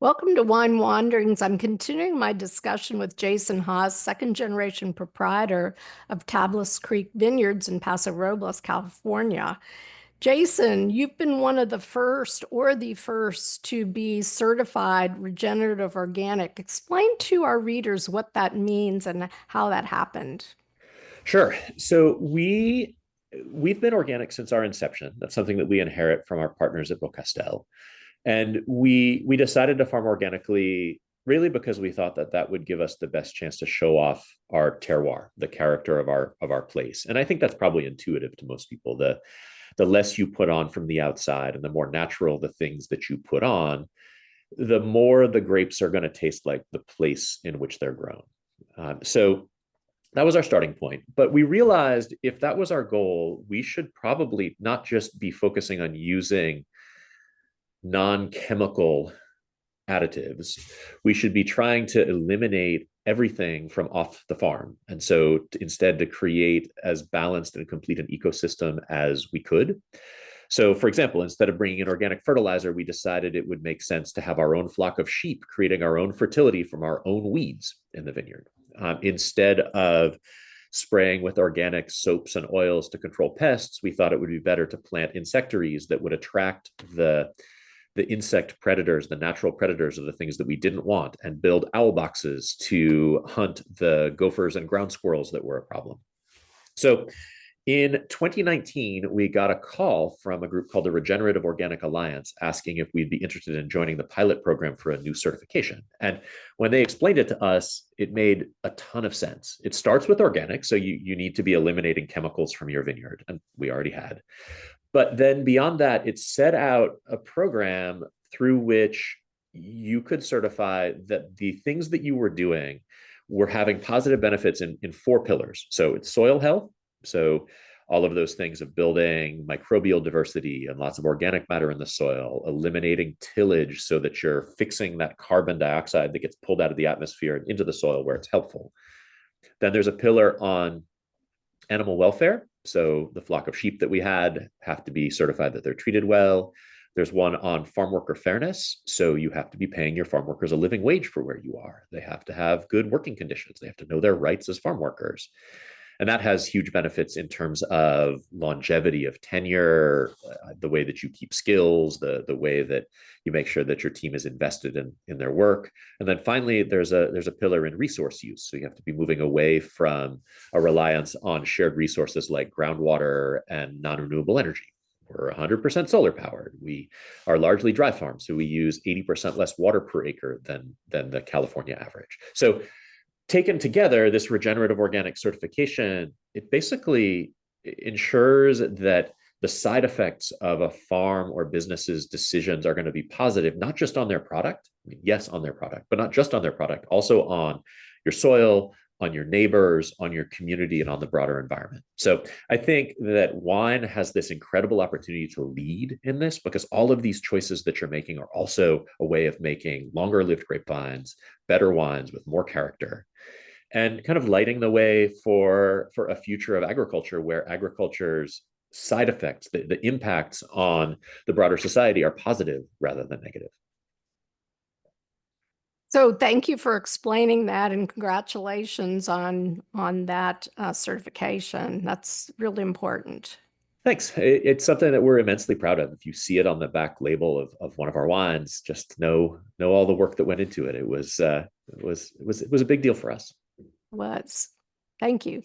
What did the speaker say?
Welcome to Wine Wanderings. I'm continuing my discussion with Jason Haas, second-generation proprietor of Tablas Creek Vineyards in Paso Robles, California. Jason, you've been one of the first or the first to be certified regenerative organic. Explain to our readers what that means and how that happened. Sure. So we've been organic since our inception. That's something that we inherit from our partners at Bocastel. And we decided to farm organically really because we thought that that would give us the best chance to show off our terroir, the character of our place. And I think that's probably intuitive to most people. The less you put on from the outside and the more natural the things that you put on, the more the grapes are going to taste like the place in which they're grown. So that was our starting point. But we realized if that was our goal, we should probably not just be focusing on using non-chemical additives. We should be trying to eliminate everything from off the farm. And so instead to create as balanced and complete an ecosystem as we could. So for example, instead of bringing in organic fertilizer, we decided it would make sense to have our own flock of sheep creating our own fertility from our own weeds in the vineyard. Instead of spraying with organic soaps and oils to control pests, we thought it would be better to plant insectaries that would attract the insect predators, the natural predators of the things that we didn't want, and build owl boxes to hunt the gophers and ground squirrels that were a problem. So in 2019, we got a call from a group called the Regenerative Organic Alliance asking if we'd be interested in joining the pilot program for a new certification. And when they explained it to us, it made a ton of sense. It starts with organic, so you need to be eliminating chemicals from your vineyard, and we already had. But then beyond that, it set out a program through which you could certify that the things that you were doing were having positive benefits in four pillars. So it's soil health. So all of those things of building microbial diversity and lots of organic matter in the soil, eliminating tillage so that you're fixing that carbon dioxide that gets pulled out of the atmosphere and into the soil where it's helpful. Then there's a pillar on animal welfare. So the flock of sheep that we had have to be certified that they're treated well. There's one on farm worker fairness. So you have to be paying your farm workers a living wage for where you are. They have to have good working conditions. They have to know their rights as farm workers. And that has huge benefits in terms of longevity of tenure, the way that you keep skills, the way that you make sure that your team is invested in their work. And then finally, there's a pillar in resource use. So you have to be moving away from a reliance on shared resources like groundwater and non-renewable energy. We're 100% solar powered. We are largely dry farms, so we use 80% less water per acre than the California average. So taken together, this regenerative organic certification, it basically ensures that the side effects of a farm or business's decisions are going to be positive, not just on their product, I mean, yes, on their product, but not just on their product, also on your soil, on your neighbors, on your community, and on the broader environment. So I think that wine has this incredible opportunity to lead in this because all of these choices that you're making are also a way of making longer lived grapevines, better wines with more character, and kind of lighting the way for a future of agriculture where agriculture's side effects, the impacts on the broader society are positive rather than negative. So thank you for explaining that, and congratulations on that certification. That's really important. Thanks. It's something that we're immensely proud of. If you see it on the back label of one of our wines, just know all the work that went into it. It was a big deal for us. Was. Thank you.